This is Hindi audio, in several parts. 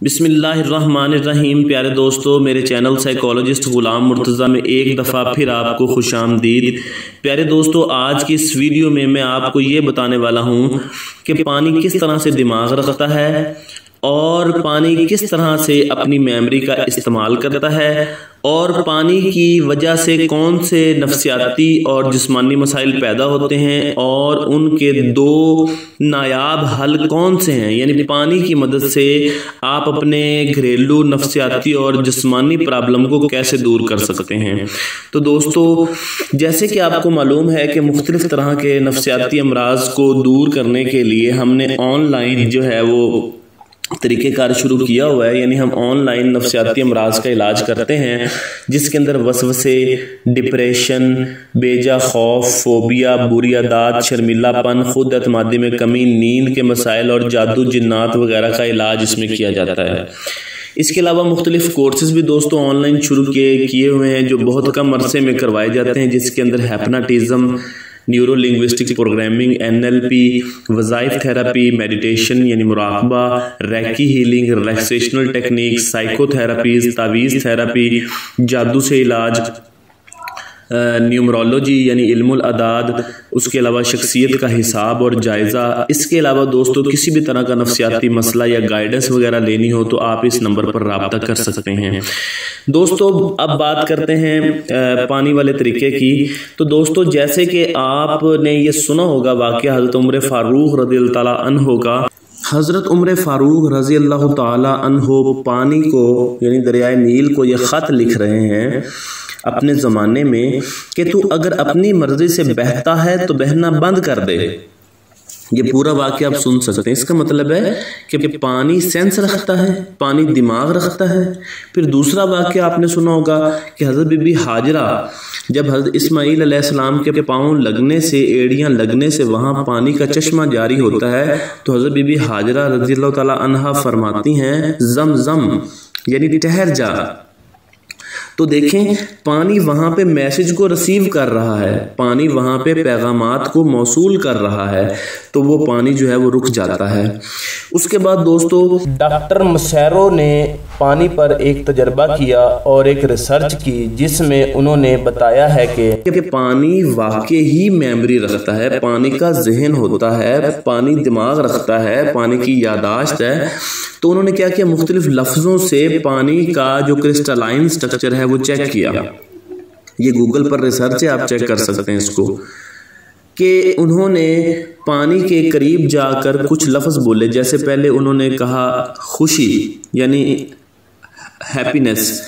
बिस्मिल्लाहिर्रहमानिर्रहीम। प्यारे दोस्तों, मेरे चैनल साइकोलॉजिस्ट गुलाम मुर्तज़ा में एक दफ़ा फिर आपको खुशामदीद। प्यारे दोस्तों, आज की इस वीडियो में मैं आपको ये बताने वाला हूँ कि पानी किस तरह से दिमाग रखता है और पानी किस तरह से अपनी मेमोरी का इस्तेमाल करता है और पानी की वजह से कौन से नफ्सियाती और जिस्मानी मसाइल पैदा होते हैं और उनके दो नायाब हल कौन से हैं। यानी पानी की मदद से आप अपने घरेलू नफ्सियाती और जिस्मानी प्रॉब्लम को कैसे दूर कर सकते हैं। तो दोस्तों, जैसे कि आपको मालूम है कि मुख्तलिफ तरह के नफ्सियाती अमराज को दूर करने के लिए हमने ऑनलाइन जो है वो तरीक़ेकार शुरू किया हुआ है। यानी हम ऑनलाइन नफ्सियाती अमराज का इलाज करते हैं, जिसके अंदर वसवसे, डिप्रेशन, बेजा खौफ, फोबिया, बुरी आदत, शर्मिलापन, खुद एतमादी में कमी, नींद के मसाइल और जादू जिन्नात वगैरह का इलाज इसमें किया जाता है। इसके अलावा मुख्तलिफ कोर्सेज भी दोस्तों ऑनलाइन शुरू किए हुए हैं जो बहुत कम अरसे में करवाए जाते हैं, जिसके अंदर hypnotism, neuro linguistic programming, NLP, वज़ाइफ थेरेपी, मेडिटेशन यानी मुराकबा, reiki healing, relaxational technique, psychotherapies, तावीज़ थेरेपी, जादू से इलाज, न्यूमरोलॉजी यानी इल्मुल अदाद, उसके अलावा शख्सियत का हिसाब और जायज़ा। इसके अलावा दोस्तों, किसी भी तरह का नफ्सियाती मसला या गाइडेंस वगैरह लेनी हो तो आप इस नंबर पर राब्ता कर सकते हैं। दोस्तों, अब बात करते हैं पानी वाले तरीके की। तो दोस्तों, जैसे कि आपने ये सुना होगा वाक़या हज़रत उमर फ़ारूक रज़ियल्लाहु ताला अन्हु का। हज़रत उमर फ़ारूक रज़ियल्लाहु ताला अन्हु पानी को यानी दरियाए नील को ये ख़त लिख रहे हैं अपने ज़माने में कि तू अगर अपनी मर्ज़ी से बहता है तो बहना बंद कर दे। ये पूरा वाक़या आप सुन सकते हैं। इसका मतलब है कि पानी सेंस रखता है, पानी दिमाग रखता है। फिर दूसरा वाक़या आपने सुना होगा कि हज़रत बीबी हाजरा, जब हज़रत इस्माईल अलैहिस्सलाम के पाँव लगने से, एड़ियाँ लगने से वहाँ पानी का चश्मा जारी होता है, तो हज़रत बीबी हाजरा रज़ियल्लाहु ताला अन्हा फरमाती हैं, ज़म ज़म यानी ठहर जा। तो देखें, पानी वहाँ पे मैसेज को रिसीव कर रहा है, पानी वहाँ पे पैगामात को मौसूल कर रहा है, तो वो पानी जो है वो रुक जाता है। उसके बाद दोस्तों, डॉक्टर मसैरो ने पानी पर एक तजर्बा किया और एक रिसर्च की, जिसमें उन्होंने बताया है कि पानी वाकई ही मेमोरी रखता है, पानी का जहन होता है, पानी दिमाग रखता है, पानी की यादाश्त है। तो उन्होंने क्या किया, मुख्तलिफ लफ्ज़ों से पानी का जो क्रिस्टलाइन स्ट्रक्चर है वो चेक किया। ये गूगल पर रिसर्च है, आप चेक कर सकते हैं इसको। कि उन्होंने पानी के करीब जाकर कुछ लफ्ज़ बोले। जैसे पहले उन्होंने कहा खुशी यानी हैप्पीनेस,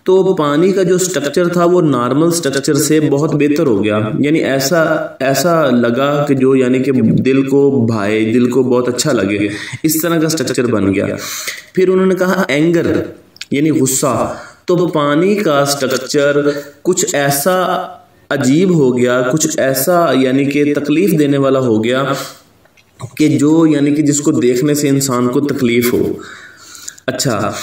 तो पानी का जो स्ट्रक्चर था वो नॉर्मल स्ट्रक्चर से बहुत बेहतर हो गया। यानी ऐसा लगा कि जो यानी कि दिल को भाए, दिल को बहुत अच्छा लगे, इस तरह का स्ट्रक्चर बन गया। फिर उन्होंने कहा एंगर यानी गुस्सा, तो पानी का स्ट्रक्चर कुछ ऐसा अजीब हो गया, कुछ ऐसा यानी कि तकलीफ देने वाला हो गया कि जो यानी कि जिसको देखने से इंसान को तकलीफ हो। अच्छा,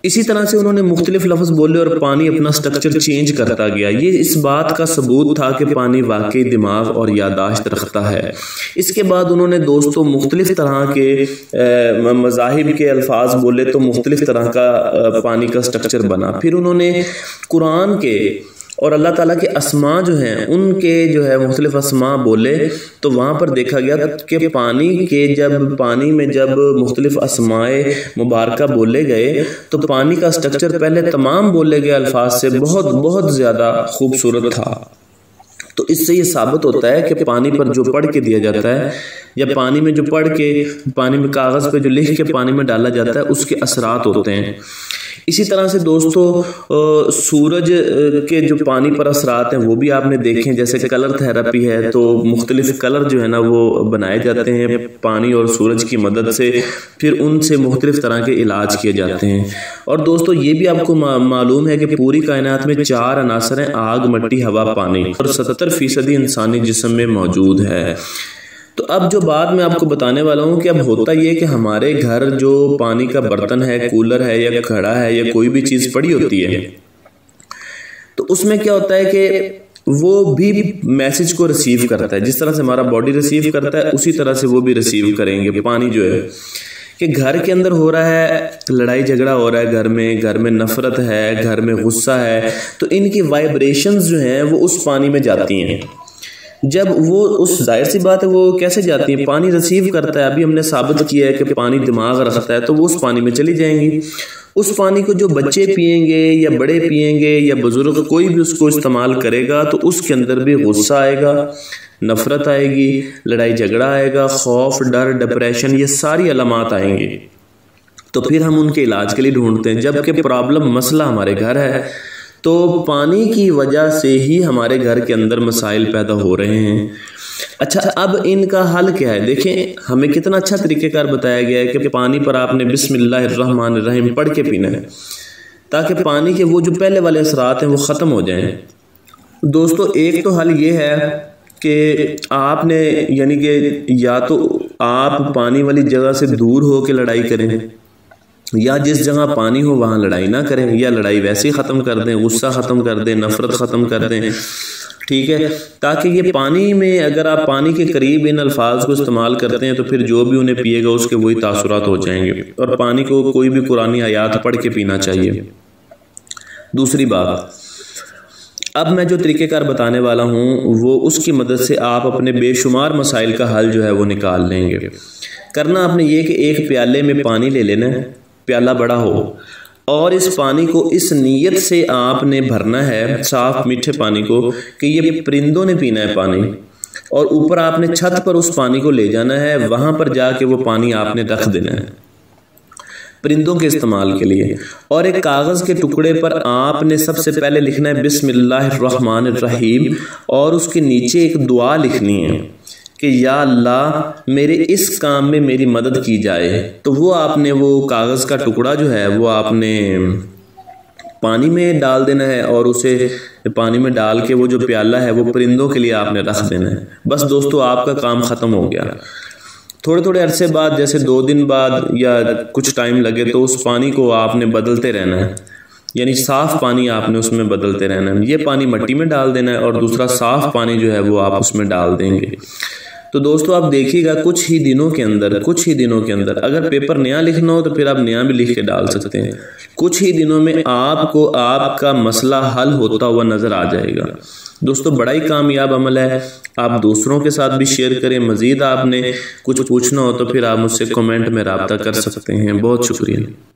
इसी तरह से उन्होंने मुख्तलिफ लफ्ज़ बोले और पानी अपना स्ट्रक्चर चेंज करता गया। ये इस बात का सबूत था कि पानी वाकई दिमाग और यादाश्त रखता है। इसके बाद उन्होंने दोस्तों मुख्तलिफ तरह के मज़ाहिब के अल्फाज बोले, तो मुख्तलिफ तरह का पानी का स्ट्रक्चर बना। फिर उन्होंने कुरान के और अल्लाह ताला के अस्मा जो हैं उनके जो है मुख्तलिफ अस्मा बोले, तो वहाँ पर देखा गया कि पानी में जब मुख्तलिफ अस्माए मुबारका बोले गए, तो पानी का स्ट्रक्चर पहले तमाम बोले गए अल्फाज से बहुत बहुत ज़्यादा खूबसूरत था। तो इससे ये साबित होता है कि पानी पर जो पढ़ के दिया जाता है या पानी में जो पढ़ के, पानी में कागज़ पे जो लिख के पानी में डाला जाता है, उसके असरात होते हैं। इसी तरह से दोस्तों, सूरज के जो पानी पर असरात हैं वो भी आपने देखें। जैसे कलर थेरेपी है, तो मुख्तलिफ कलर जो है ना वो बनाए जाते हैं पानी और सूरज की मदद से, फिर उनसे मुख्तलिफ तरह के इलाज किए जाते हैं। और दोस्तों, ये भी आपको मालूम है कि पूरी कायनात में 4 अनासर हैं, आग, मिट्टी, हवा, पानी, और 70% इंसानी जिस्म में मौजूद है। तो अब जो बात मैं आपको बताने वाला हूँ कि अब होता ये कि हमारे घर जो पानी का बर्तन है, कूलर है या घड़ा है या कोई भी चीज़ पड़ी होती है, तो उसमें क्या होता है कि वो भी मैसेज को रिसीव करता है। जिस तरह से हमारा बॉडी रिसीव करता है, उसी तरह से वो भी रिसीव करेंगे पानी जो है। कि घर के अंदर हो रहा है, लड़ाई झगड़ा हो रहा है, घर में नफरत है, घर में गुस्सा है, तो इनकी वाइब्रेशंस जो हैं वो उस पानी में जाती हैं। जब वो उस जाहिर सी बात है वो कैसे जाती है, पानी रिसीव करता है। अभी हमने साबित किया है कि पानी दिमाग रखता है, तो वो उस पानी में चली जाएंगी। उस पानी को जो बच्चे पिएंगे या बड़े पिएंगे या बुजुर्ग, कोई भी उसको इस्तेमाल करेगा तो उसके अंदर भी गुस्सा आएगा, नफरत आएगी, लड़ाई झगड़ा आएगा, खौफ, डर, डिप्रेशन, ये सारी अलामात आएंगी। तो फिर हम उनके इलाज के लिए ढूंढते हैं, जबकि प्रॉब्लम मसला हमारे घर है। तो पानी की वजह से ही हमारे घर के अंदर मसाइल पैदा हो रहे हैं। अच्छा, अब इनका हल क्या है? देखें, हमें कितना अच्छा तरीक़ेकार बताया गया है कि पानी पर आपने बिस्मिल्लाहिर्रहमानिर्रहीम पढ़ के पीना है, ताकि पानी के वो जो पहले वाले असरात हैं वो ख़त्म हो जाएं। दोस्तों, एक तो हल ये है कि आपने यानी कि या तो आप पानी वाली जगह से दूर हो के लड़ाई करें, या जिस जगह पानी हो वहाँ लड़ाई ना करें, या लड़ाई वैसे ही ख़त्म कर दें, गुस्सा ख़त्म कर दें, नफ़रत ख़त्म कर दें, ठीक है। ताकि ये पानी में, अगर आप पानी के करीब इन अल्फाज को इस्तेमाल करते हैं तो फिर जो भी उन्हें पिएगा उसके वही तासुरात हो जाएंगे। और पानी को कोई भी कुरानी आयात पढ़ के पीना चाहिए। दूसरी बात, अब मैं जो तरीक़ेकार बताने वाला हूँ वो उसकी मदद से आप अपने बेशुमार मसाइल का हल जो है वो निकाल लेंगे। करना आपने ये कि एक प्याले में पानी ले लेना है, प्याला बड़ा हो, और इस पानी को इस नीयत से आपने भरना है, साफ मीठे पानी को, कि ये परिंदों ने पीना है पानी। और ऊपर आपने छत पर उस पानी को ले जाना है, वहाँ पर जाके वो पानी आपने रख देना है परिंदों के इस्तेमाल के लिए। और एक कागज़ के टुकड़े पर आपने सबसे पहले लिखना है बिस्मिल्लाहिर्रहमानिर्रहीम, और उसके नीचे एक दुआ लिखनी है कि या अल्लाह मेरे इस काम में मेरी मदद की जाए। तो वो आपने वो कागज़ का टुकड़ा जो है वो आपने पानी में डाल देना है, और उसे पानी में डाल के वो जो प्याला है वो परिंदों के लिए आपने रख देना है। बस दोस्तों, आपका काम ख़त्म हो गया। थोड़े थोड़े अरसे बाद, जैसे 2 दिन बाद या कुछ टाइम लगे, तो उस पानी को आपने बदलते रहना है, यानी साफ़ पानी आपने उसमें बदलते रहना है। ये पानी मिट्टी में डाल देना है और दूसरा साफ़ पानी जो है वो आप उसमें डाल देंगे। तो दोस्तों, आप देखिएगा कुछ ही दिनों के अंदर अगर पेपर नया लिखना हो तो फिर आप नया भी लिख के डाल सकते हैं। कुछ ही दिनों में आपको आपका मसला हल होता हुआ नज़र आ जाएगा। दोस्तों, बड़ा ही कामयाब अमल है। आप दूसरों के साथ भी शेयर करें। मज़ीद आपने कुछ पूछना हो तो फिर आप मुझसे कमेंट में राब्ता कर सकते हैं। बहुत शुक्रिया।